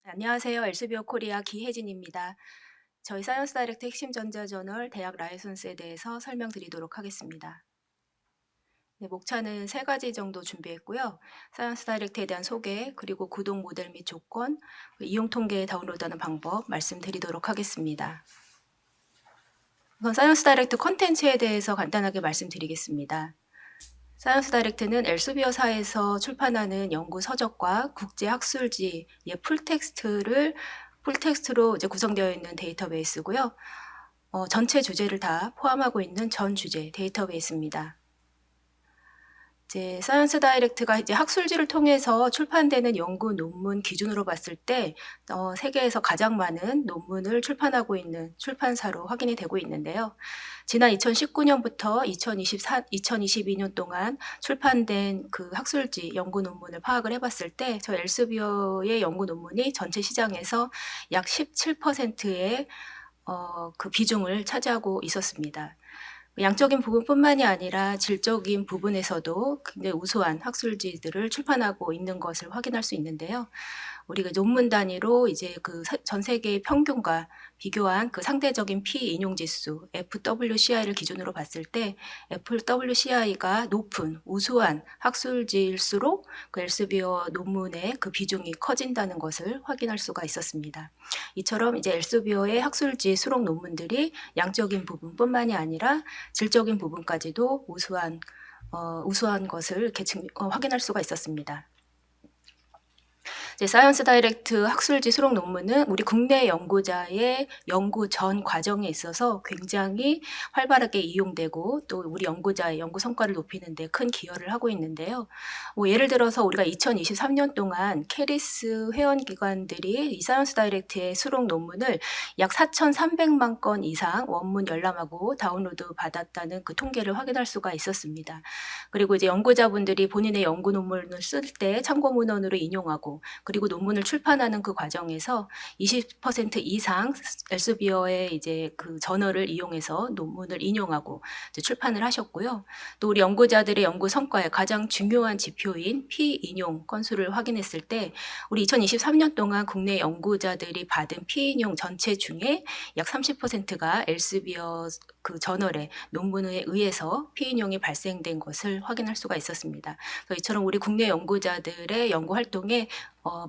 안녕하세요. 엘세비어 코리아 기혜진입니다. 저희 사이언스 다이렉트 핵심 전자저널 대학 라이선스에 대해서 설명드리도록 하겠습니다. 네, 목차는 세 가지 정도 준비했고요. 사이언스 다이렉트에 대한 소개, 그리고 구독 모델 및 조건, 이용 통계 다운로드하는 방법 말씀드리도록 하겠습니다. 우선 사이언스 다이렉트 콘텐츠에 대해서 간단하게 말씀드리겠습니다. 사이언스 다이렉트는 엘세비어사에서 출판하는 연구 서적과 국제 학술지의 풀텍스트로 이제 구성되어 있는 데이터베이스고요. 전체 주제를 다 포함하고 있는 전 주제 데이터베이스입니다. 이제 사이언스 다이렉트가 이제 학술지를 통해서 출판되는 연구 논문 기준으로 봤을 때 세계에서 가장 많은 논문을 출판하고 있는 출판사로 확인이 되고 있는데요. 지난 2019년부터 2022년 동안 출판된 그 학술지 연구 논문을 파악을 해봤을 때 저 엘세비어의 연구 논문이 전체 시장에서 약 17%의 그 비중을 차지하고 있었습니다. 양적인 부분뿐만이 아니라 질적인 부분에서도 굉장히 우수한 학술지들을 출판하고 있는 것을 확인할 수 있는데요. 우리가 논문 단위로 이제 그 전 세계의 평균과 비교한 그 상대적인 피 인용 지수 FWCI를 기준으로 봤을 때 FWCI가 높은 우수한 학술지일수록 그 엘세비어 논문의 그 비중이 커진다는 것을 확인할 수가 있었습니다. 이처럼 이제 엘세비어의 학술지 수록 논문들이 양적인 부분뿐만이 아니라 질적인 부분까지도 우수한 것을 이렇게 확인할 수가 있었습니다. 이제 사이언스 다이렉트 학술지 수록 논문은 우리 국내 연구자의 연구 전 과정에 있어서 굉장히 활발하게 이용되고 또 우리 연구자의 연구 성과를 높이는 데 큰 기여를 하고 있는데요. 예를 들어서 우리가 2023년 동안 캐리스 회원기관들이 이 사이언스 다이렉트의 수록 논문을 약 4,300만 건 이상 원문 열람하고 다운로드 받았다는 그 통계를 확인할 수가 있었습니다. 그리고 이제 연구자분들이 본인의 연구 논문을 쓸 때 참고 문헌으로 인용하고 그리고 논문을 출판하는 그 과정에서 20% 이상 엘세비어의 이제 그 저널을 이용해서 논문을 인용하고 이제 출판을 하셨고요. 또 우리 연구자들의 연구 성과의 가장 중요한 지표인 피인용 건수를 확인했을 때 우리 2023년 동안 국내 연구자들이 받은 피인용 전체 중에 약 30%가 엘세비어 그 저널의 논문에 의해서 피인용이 발생된 것을 확인할 수가 있었습니다. 그래서 이처럼 우리 국내 연구자들의 연구 활동에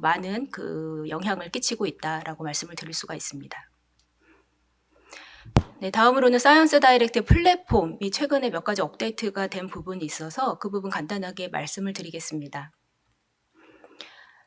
많은 그 영향을 끼치고 있다라고 말씀을 드릴 수가 있습니다. 네, 다음으로는 사이언스 다이렉트 플랫폼이 최근에 몇 가지 업데이트가 된 부분이 있어서 그 부분 간단하게 말씀을 드리겠습니다.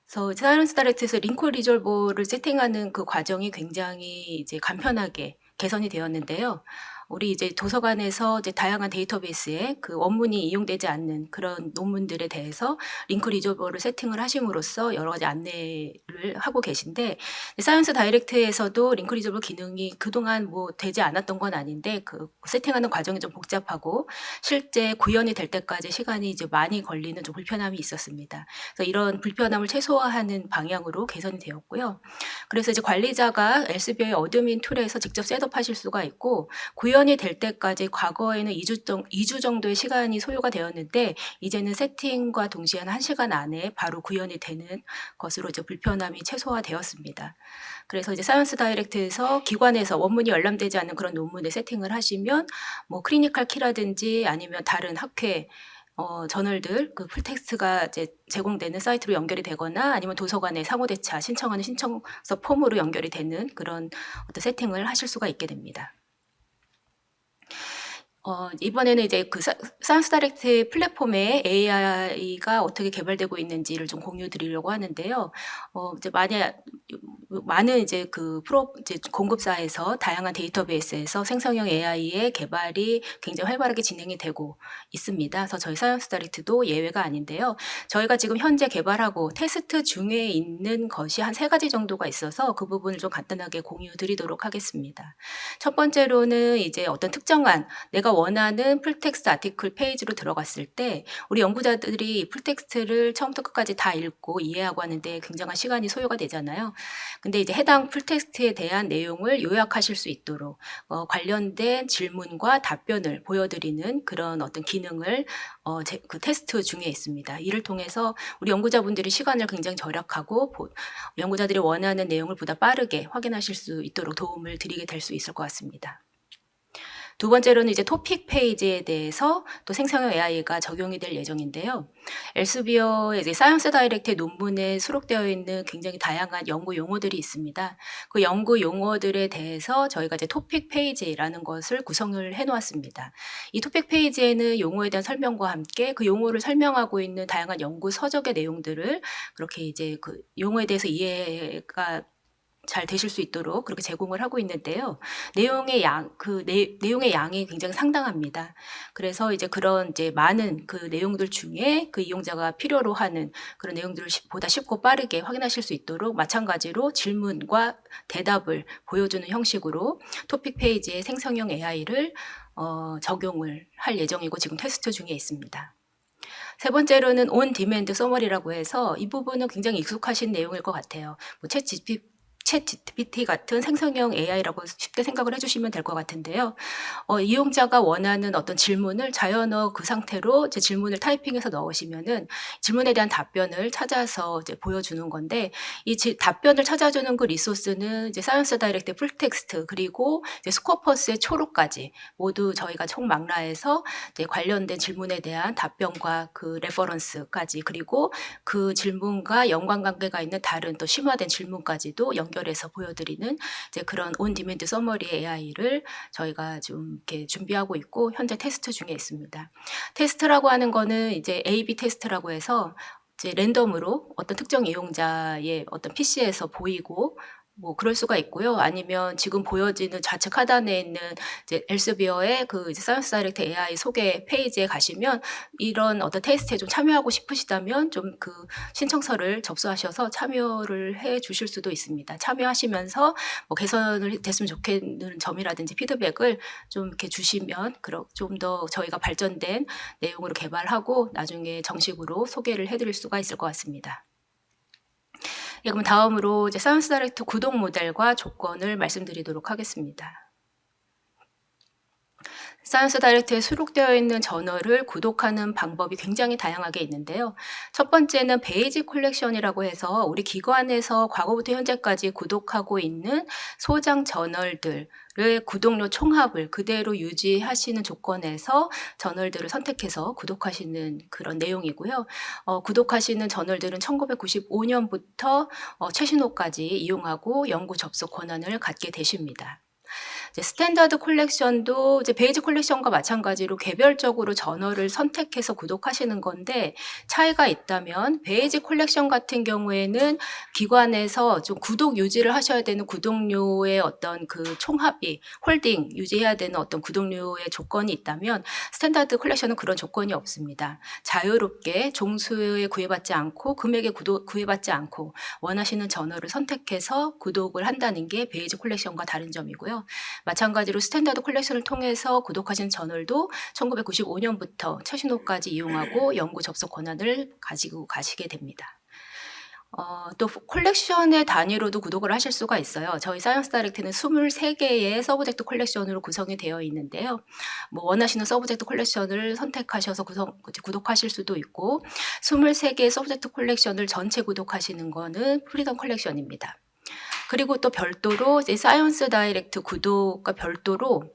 그래서 사이언스 다이렉트에서 링크 리졸버를 세팅하는 그 과정이 굉장히 이제 간편하게 개선이 되었는데요. 우리 이제 도서관에서 이제 다양한 데이터베이스에 그 원문이 이용되지 않는 그런 논문들에 대해서 링크 리졸버를 세팅을 하심으로써 여러 가지 안내를 하고 계신데 사이언스 다이렉트에서도 링크 리졸버 기능이 그동안 뭐 되지 않았던 건 아닌데 그 세팅하는 과정이 좀 복잡하고 실제 구현이 될 때까지 시간이 이제 많이 걸리는 좀 불편함이 있었습니다. 그래서 이런 불편함을 최소화하는 방향으로 개선이 되었고요. 그래서 이제 관리자가 엘세비어의 어드민 툴에서 직접 셋업하실 수가 있고 구현이 될 때까지 과거에는 2주 정도의 시간이 소요가 되었는데 이제는 세팅과 동시에 한 1시간 안에 바로 구현이 되는 것으로 이제 불편함이 최소화되었습니다. 그래서 이제 사이언스 다이렉트에서 기관에서 원문이 열람되지 않는 그런 논문에 세팅을 하시면 뭐 클리니컬 키라든지 아니면 다른 학회 저널들 그 풀텍스트가 이제 제공되는 사이트로 연결이 되거나 아니면 도서관에 상호대차 신청하는 신청서 폼으로 연결이 되는 그런 어떤 세팅을 하실 수가 있게 됩니다. 이번에는 이제 그 사이언스 다이렉트 플랫폼에 AI가 어떻게 개발되고 있는지를 좀 공유 드리려고 하는데요. 이제 많은 이제 이제 공급사에서 다양한 데이터베이스에서 생성형 AI의 개발이 굉장히 활발하게 진행이 되고 있습니다. 그래서 저희 사이언스 다이렉트도 예외가 아닌데요. 저희가 지금 현재 개발하고 테스트 중에 있는 것이 한 3가지 정도가 있어서 그 부분을 좀 간단하게 공유 드리도록 하겠습니다. 첫 번째로는 이제 어떤 특정한 내가 원하는 풀텍스트 아티클 페이지로 들어갔을 때 우리 연구자들이 풀텍스트를 처음부터 끝까지 다 읽고 이해하고 하는데 굉장한 시간이 소요가 되잖아요. 근데 이제 해당 풀텍스트에 대한 내용을 요약하실 수 있도록 관련된 질문과 답변을 보여드리는 그런 어떤 기능을 그 테스트 중에 있습니다. 이를 통해서 우리 연구자분들이 시간을 굉장히 절약하고 연구자들이 원하는 내용을 보다 빠르게 확인하실 수 있도록 도움을 드리게 될 수 있을 것 같습니다. 두 번째로는 이제 토픽 페이지에 대해서 또 생성형 AI가 적용이 될 예정인데요. 엘세비어의 이제 사이언스 다이렉트의 논문에 수록되어 있는 굉장히 다양한 연구 용어들이 있습니다. 그 연구 용어들에 대해서 저희가 이제 토픽 페이지라는 것을 구성을 해 놓았습니다. 이 토픽 페이지에는 용어에 대한 설명과 함께 그 용어를 설명하고 있는 다양한 연구 서적의 내용들을 그렇게 이제 그 용어에 대해서 이해가 잘 되실 수 있도록 그렇게 제공을 하고 있는데요. 내용의 양이 굉장히 상당합니다. 그래서 이제 그런 이제 많은 그 내용들 중에 그 이용자가 필요로 하는 그런 내용들을 보다 쉽고 빠르게 확인하실 수 있도록 마찬가지로 질문과 대답을 보여주는 형식으로 토픽 페이지에 생성형 AI를 적용을 할 예정이고 지금 테스트 중에 있습니다. 세 번째로는 온 디맨드 서머리라고 해서 이 부분은 굉장히 익숙하신 내용일 것 같아요. 챗 GPT 같은 생성형 AI라고 쉽게 생각을 해주시면 될 것 같은데요. 이용자가 원하는 어떤 질문을 자연어 그 상태로 이제 질문을 타이핑해서 넣으시면은 질문에 대한 답변을 찾아서 이제 보여주는 건데 이 답변을 찾아주는 그 리소스는 이제 사이언스 다이렉트 풀텍스트 그리고 이제 스코퍼스의 초록까지 모두 저희가 총망라해서 이제 관련된 질문에 대한 답변과 그 레퍼런스까지 그리고 그 질문과 연관관계가 있는 다른 또 심화된 질문까지도 연결해서 보여드리는 이제 그런 온 디맨드 서머리 AI를 저희가 좀 이렇게 준비하고 있고 현재 테스트 중에 있습니다. 테스트라고 하는 거는 이제 A/B 테스트라고 해서 이제 랜덤으로 어떤 특정 이용자의 어떤 PC에서 보이고 뭐 그럴 수가 있고요. 아니면 지금 보여지는 좌측 하단에 있는 이제 엘세비어의 그 이제 사이언스 다이렉트 AI 소개 페이지에 가시면 이런 어떤 테스트에 좀 참여하고 싶으시다면 좀 그 신청서를 접수하셔서 참여를 해 주실 수도 있습니다. 참여하시면서 뭐 개선을 됐으면 좋겠는 점이라든지 피드백을 좀 이렇게 주시면 좀 더 저희가 발전된 내용으로 개발하고 나중에 정식으로 소개를 해 드릴 수가 있을 것 같습니다. 예, 그럼 다음으로 이제 사이언스 다이렉트 구독 모델과 조건을 말씀드리도록 하겠습니다. 사이언스 다이렉트에 수록되어 있는 저널을 구독하는 방법이 굉장히 다양하게 있는데요. 첫 번째는 베이직 컬렉션이라고 해서 우리 기관에서 과거부터 현재까지 구독하고 있는 소장 저널들의 구독료 총합을 그대로 유지하시는 조건에서 저널들을 선택해서 구독하시는 그런 내용이고요. 구독하시는 저널들은 1995년부터 최신호까지 이용하고 연구 접속 권한을 갖게 되십니다. 이제 스탠다드 컬렉션도 이제 베이직 컬렉션과 마찬가지로 개별적으로 저널을 선택해서 구독하시는 건데 차이가 있다면 베이직 컬렉션 같은 경우에는 기관에서 좀 구독 유지를 하셔야 되는 구독료의 어떤 그 총합이 홀딩 유지해야 되는 어떤 구독료의 조건이 있다면 스탠다드 컬렉션은 그런 조건이 없습니다. 자유롭게 종수에 구애받지 않고 금액에 구애받지 않고 원하시는 저널을 선택해서 구독을 한다는 게 베이직 컬렉션과 다른 점이고요. 마찬가지로 스탠다드 컬렉션을 통해서 구독하신 저널도 1995년부터 최신호까지 이용하고 연구 접속 권한을 가지고 가시게 됩니다. 또 컬렉션의 단위로도 구독을 하실 수가 있어요. 저희 사이언스 다이렉트는 23개의 서브젝트 컬렉션으로 구성이 되어 있는데요. 뭐 원하시는 서브젝트 컬렉션을 선택하셔서 구독하실 수도 있고 23개의 서브젝트 컬렉션을 전체 구독하시는 거는 프리덤 컬렉션입니다. 그리고 또 별도로 이제 사이언스 다이렉트 구독과 별도로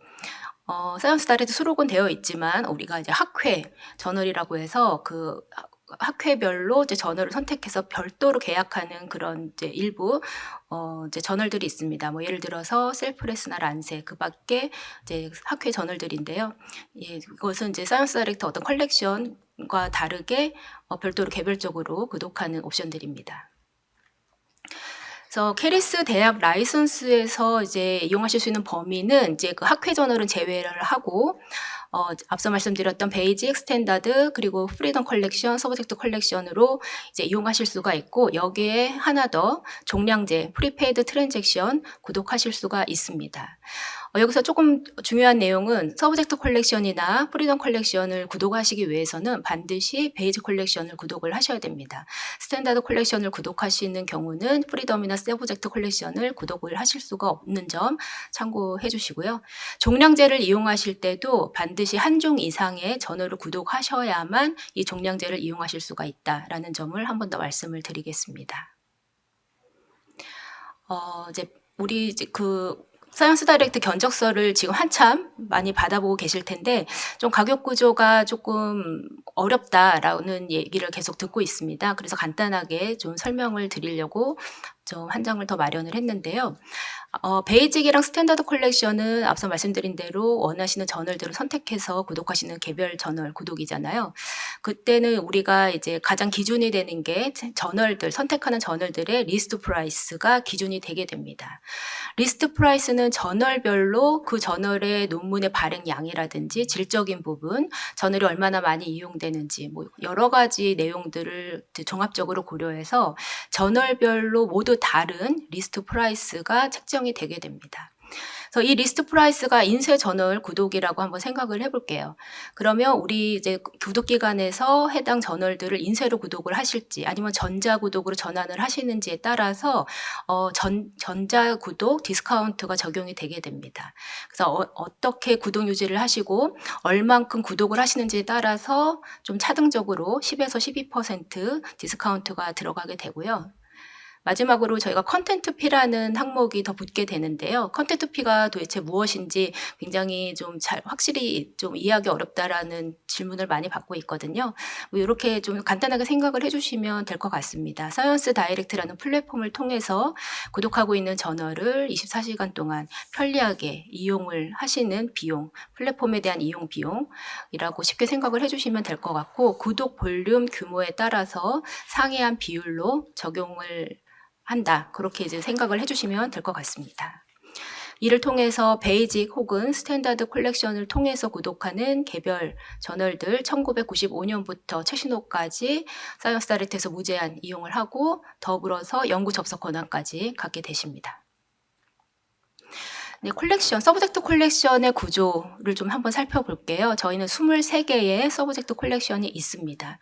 사이언스 다이렉트 수록은 되어 있지만 우리가 이제 학회 저널이라고 해서 그 학회별로 이제 저널을 선택해서 별도로 계약하는 그런 이제 일부 이제 저널들이 있습니다. 뭐 예를 들어서 셀프레스나 란세 그밖에 이제 학회 저널들인데요. 예, 이것은 이제 사이언스 다이렉트 어떤 컬렉션과 다르게 별도로 개별적으로 구독하는 옵션들입니다. 그래서 캐리스 대학 라이선스에서 이제 이용하실 수 있는 범위는 이제 그 학회 저널은 제외를 하고 앞서 말씀드렸던 베이직, 스탠다드 그리고 프리덤 컬렉션, 서브젝트 컬렉션으로 이제 이용하실 수가 있고 여기에 하나 더 종량제, 프리페이드 트랜잭션 구독하실 수가 있습니다. 여기서 조금 중요한 내용은 서브젝트 컬렉션이나 프리덤 컬렉션을 구독하시기 위해서는 반드시 베이직 컬렉션을 구독을 하셔야 됩니다. 스탠다드 컬렉션을 구독하시는 경우는 프리덤이나 서브젝트 컬렉션을 구독을 하실 수가 없는 점 참고해 주시고요. 종량제를 이용하실 때도 반드시 한 종 이상의 저널을 구독하셔야만 이 종량제를 이용하실 수가 있다라는 점을 한 번 더 말씀을 드리겠습니다. 이제 우리 이제 사이언스 다이렉트 견적서를 지금 한참 많이 받아보고 계실 텐데 좀 가격 구조가 조금 어렵다라는 얘기를 계속 듣고 있습니다. 그래서 간단하게 좀 설명을 드리려고 좀 한 장을 더 마련을 했는데요. 베이직이랑 스탠다드 컬렉션은 앞서 말씀드린 대로 원하시는 저널들을 선택해서 구독하시는 개별 저널 구독이잖아요. 그때는 우리가 이제 가장 기준이 되는 게 저널들, 선택하는 저널들의 리스트 프라이스가 기준이 되게 됩니다. 리스트 프라이스는 저널별로 그 저널의 논문의 발행량이라든지 질적인 부분, 저널이 얼마나 많이 이용되는지 뭐 여러 가지 내용들을 종합적으로 고려해서 저널별로 모두 다른 리스트 프라이스가 책정이 되게 됩니다. 그래서 이 리스트 프라이스가 인쇄 저널 구독이라고 한번 생각을 해볼게요. 그러면 우리 이제 구독기관에서 해당 저널들을 인쇄로 구독을 하실지 아니면 전자 구독으로 전환을 하시는지에 따라서 전자 구독 디스카운트가 적용이 되게 됩니다. 그래서 어떻게 구독 유지를 하시고 얼만큼 구독을 하시는지에 따라서 좀 차등적으로 10에서 12% 디스카운트가 들어가게 되고요. 마지막으로 저희가 컨텐트 피라는 항목이 더 붙게 되는데요. 컨텐트 피가 도대체 무엇인지 굉장히 좀 확실히 좀 이해하기 어렵다라는 질문을 많이 받고 있거든요. 뭐 이렇게 좀 간단하게 생각을 해주시면 될 것 같습니다. 사이언스 다이렉트라는 플랫폼을 통해서 구독하고 있는 저널을 24시간 동안 편리하게 이용을 하시는 비용, 플랫폼에 대한 이용 비용이라고 쉽게 생각을 해주시면 될 것 같고, 구독 볼륨 규모에 따라서 상이한 비율로 적용을 한다. 그렇게 이제 생각을 해주시면 될 것 같습니다. 이를 통해서 베이직 혹은 스탠다드 컬렉션을 통해서 구독하는 개별 저널들 1995년부터 최신호까지 사이언스 다이렉트에서 무제한 이용을 하고 더불어서 연구 접속 권한까지 갖게 되십니다. 네, 서브젝트 컬렉션의 구조를 좀 한번 살펴볼게요. 저희는 23개의 서브젝트 컬렉션이 있습니다.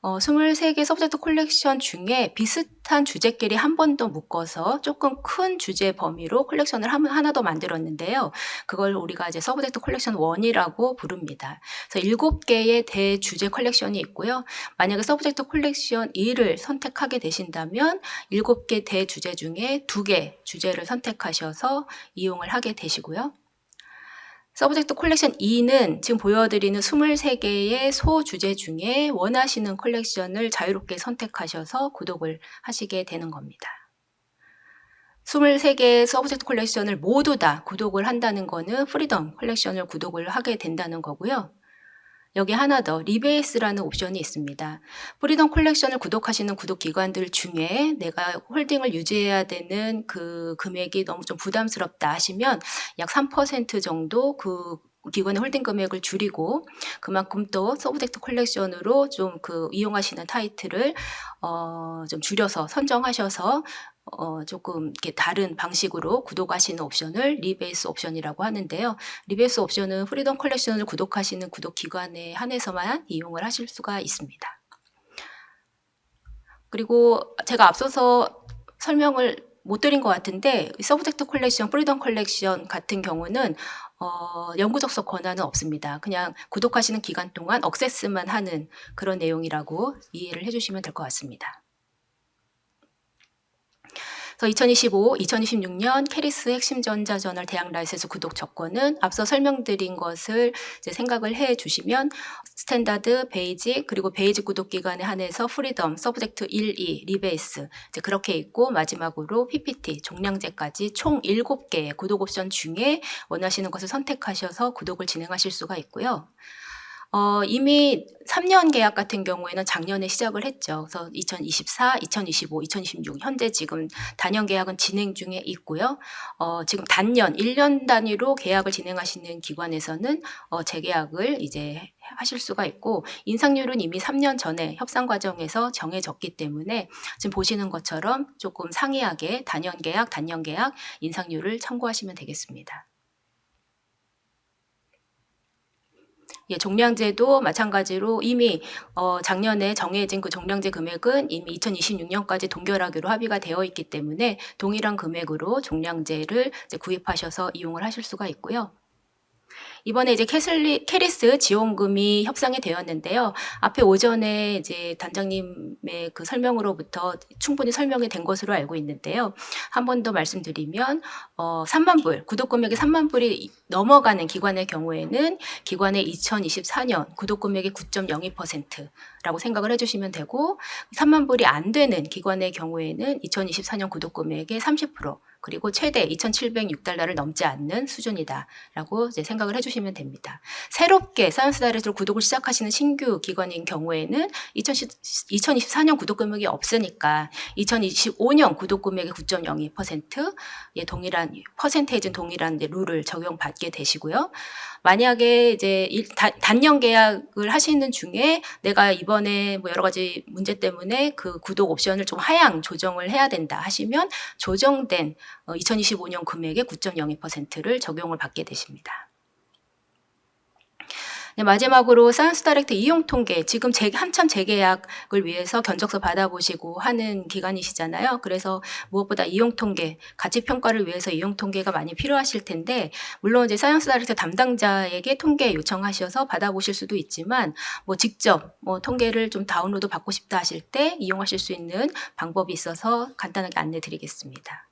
23개 서브젝트 컬렉션 중에 비슷한 주제끼리 한 번 더 묶어서 조금 큰 주제 범위로 컬렉션을 하나 더 만들었는데요. 그걸 우리가 이제 서브젝트 컬렉션 1이라고 부릅니다. 그래서 7개의 대주제 컬렉션이 있고요. 만약에 서브젝트 컬렉션 2를 선택하게 되신다면 7개 대주제 중에 2개 주제를 선택하셔서 이용을 하게 되시고요. 서브젝트 컬렉션 2는 지금 보여드리는 23개의 소주제 중에 원하시는 컬렉션을 자유롭게 선택하셔서 구독을 하시게 되는 겁니다. 23개의 서브젝트 컬렉션을 모두 다 구독을 한다는 거는 프리덤 컬렉션을 구독을 하게 된다는 거고요. 여기 하나 더 리베이스라는 옵션이 있습니다. 프리덤 컬렉션을 구독하시는 구독 기관들 중에 내가 홀딩을 유지해야 되는 그 금액이 너무 좀 부담스럽다 하시면 약 3% 정도 그 기관의 홀딩 금액을 줄이고 그만큼 또 서브젝트 컬렉션으로 좀 이용하시는 타이틀을 좀 줄여서 선정하셔서 조금 이렇게 다른 방식으로 구독하시는 옵션을 리베이스 옵션이라고 하는데요. 리베이스 옵션은 프리덤 컬렉션을 구독하시는 구독 기관에 한해서만 이용을 하실 수가 있습니다. 그리고 제가 앞서서 설명을 못 드린 것 같은데 서브젝트 컬렉션, 프리덤 컬렉션 같은 경우는 연구 접속 권한은 없습니다. 그냥 구독하시는 기간 동안 억세스만 하는 그런 내용이라고 이해를 해주시면 될 것 같습니다. 그래서 2025, 2026년 캐리스 핵심 전자저널 대학 라이센스 구독 조건은 앞서 설명드린 것을 이제 생각을 해 주시면 스탠다드, 베이직, 그리고 베이직 구독 기간에 한해서 프리덤, 서브젝트 1, 2, 리베이스 이제 그렇게 있고 마지막으로 PPT, 종량제까지 총 7개의 구독 옵션 중에 원하시는 것을 선택하셔서 구독을 진행하실 수가 있고요. 이미 3년 계약 같은 경우에는 작년에 시작을 했죠. 그래서 2024, 2025, 2026 현재 지금 단연 계약은 진행 중에 있고요. 지금 단년 1년 단위로 계약을 진행하시는 기관에서는 재계약을 이제 하실 수가 있고 인상률은 이미 3년 전에 협상 과정에서 정해졌기 때문에 지금 보시는 것처럼 조금 상이하게 단년 계약, 단년 계약 인상률을 참고하시면 되겠습니다. 예, 종량제도 마찬가지로 이미 작년에 정해진 그 종량제 금액은 이미 2026년까지 동결하기로 합의가 되어 있기 때문에 동일한 금액으로 종량제를 이제 구입하셔서 이용을 하실 수가 있고요. 이번에 이제 캐리스 지원금이 협상이 되었는데요. 앞에 오전에 이제 단장님의 그 설명으로부터 충분히 설명이 된 것으로 알고 있는데요. 한 번 더 말씀드리면 3만 불, 구독 금액이 3만 불이 넘어가는 기관의 경우에는 기관의 2024년 구독 금액의 9.02%라고 생각을 해주시면 되고 3만 불이 안 되는 기관의 경우에는 2024년 구독 금액의 30% 그리고 최대 2,706달러를 넘지 않는 수준이다라고 이제 생각을 해주시면 됩니다. 새롭게 사이언스 다이렉트로 구독을 시작하시는 신규 기관인 경우에는 2024년 구독 금액이 없으니까 2025년 구독 금액의 9.02%의 동일한 퍼센테이지는 동일한 룰을 적용받게 되시고요. 만약에 이제 단년 계약을 하시는 중에 내가 이번에 뭐 여러 가지 문제 때문에 그 구독 옵션을 좀 하향 조정을 해야 된다 하시면 조정된 2025년 금액의 9.02%를 적용을 받게 되십니다. 네, 마지막으로 사이언스 다이렉트 이용 통계, 지금 한참 재계약을 위해서 견적서 받아보시고 하는 기간이시잖아요. 그래서 무엇보다 이용 통계, 가치 평가를 위해서 이용 통계가 많이 필요하실 텐데, 물론 이제 사이언스 다이렉트 담당자에게 통계 요청하셔서 받아보실 수도 있지만, 뭐 직접 뭐 통계를 좀 다운로드 받고 싶다 하실 때 이용하실 수 있는 방법이 있어서 간단하게 안내 드리겠습니다.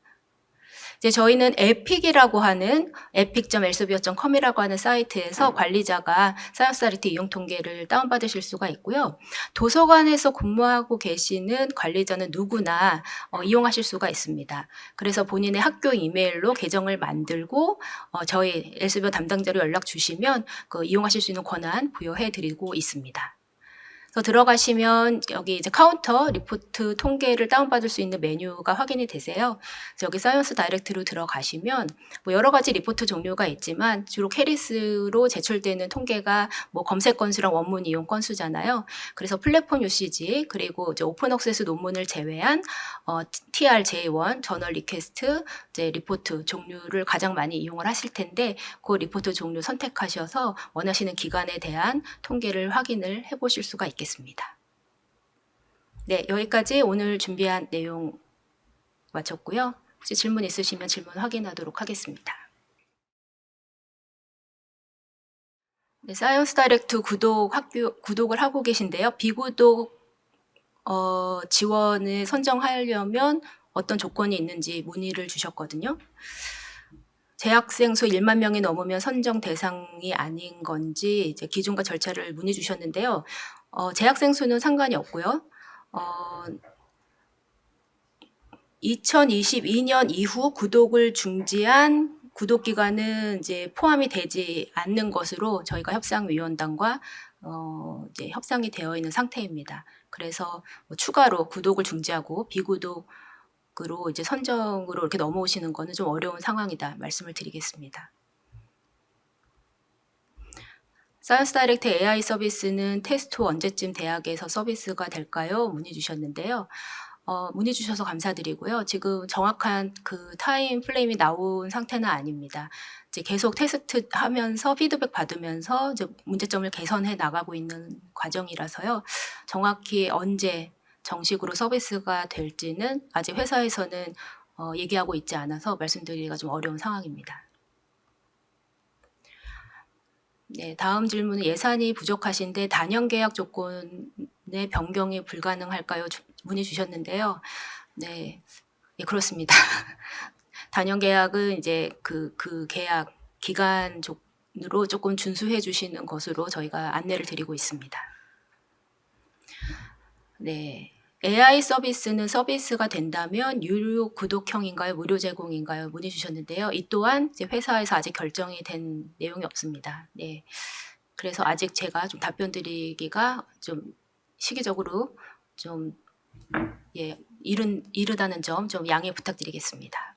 이제 저희는 에픽이라고 하는 epic.elsevier.com이라고 하는 사이트에서 관리자가 사이언스 다이렉트 이용 통계를 다운받으실 수가 있고요. 도서관에서 근무하고 계시는 관리자는 누구나 이용하실 수가 있습니다. 그래서 본인의 학교 이메일로 계정을 만들고 저희 엘세비어 담당자로 연락 주시면 그 이용하실 수 있는 권한 부여해 드리고 있습니다. 그래서 들어가시면 여기 이제 카운터 리포트 통계를 다운받을 수 있는 메뉴가 확인이 되세요. 그래서 여기 사이언스 다이렉트로 들어가시면 뭐 여러 가지 리포트 종류가 있지만 주로 캐리스로 제출되는 통계가 뭐 검색 건수랑 원문 이용 건수잖아요. 그래서 플랫폼 유시지 그리고 이제 오픈 억세스 논문을 제외한 TR J1 저널 리퀘스트 이제 리포트 종류를 가장 많이 이용을 하실 텐데 그 리포트 종류 선택하셔서 원하시는 기관에 대한 통계를 확인을 해보실 수가 있겠습니다. 네, 여기까지 오늘 준비한 내용 마쳤고요. 혹시 질문 있으시면 질문 확인하도록 하겠습니다. 네, 사이언스 다이렉트 구독을 하고 계신데요. 비구독 지원을 선정하려면 어떤 조건이 있는지 문의를 주셨거든요. 재학생 수 1만 명이 넘으면 선정 대상이 아닌 건지 이제 기준과 절차를 문의 주셨는데요. 재학생 수는 상관이 없고요. 2022년 이후 구독을 중지한 구독 기간은 이제 포함이 되지 않는 것으로 저희가 협상위원단과 이제 협상이 되어 있는 상태입니다. 그래서 뭐 추가로 구독을 중지하고 비구독으로 이제 선정으로 이렇게 넘어오시는 거는 좀 어려운 상황이다 말씀을 드리겠습니다. 사이언스 다이렉트 AI 서비스는 테스트 후 언제쯤 대학에서 서비스가 될까요? 문의 주셨는데요. 문의 주셔서 감사드리고요. 지금 정확한 그 타임 프레임이 나온 상태는 아닙니다. 이제 계속 테스트 하면서 피드백 받으면서 이제 문제점을 개선해 나가고 있는 과정이라서요. 정확히 언제 정식으로 서비스가 될지는 아직 회사에서는 얘기하고 있지 않아서 말씀드리기가 좀 어려운 상황입니다. 네, 다음 질문은 예산이 부족하신데 단연 계약 조건의 변경이 불가능할까요? 문의 주셨는데요. 네, 예, 그렇습니다. 단연 계약은 이제 그 계약 기간으로 조금 준수해 주시는 것으로 저희가 안내를 드리고 있습니다. 네. AI 서비스는 서비스가 된다면 유료 구독형인가요? 무료 제공인가요? 문의 주셨는데요. 이 또한 이제 회사에서 아직 결정이 된 내용이 없습니다. 네. 그래서 아직 제가 좀 답변 드리기가 좀 시기적으로 좀 이르다는 점 좀 양해 부탁드리겠습니다.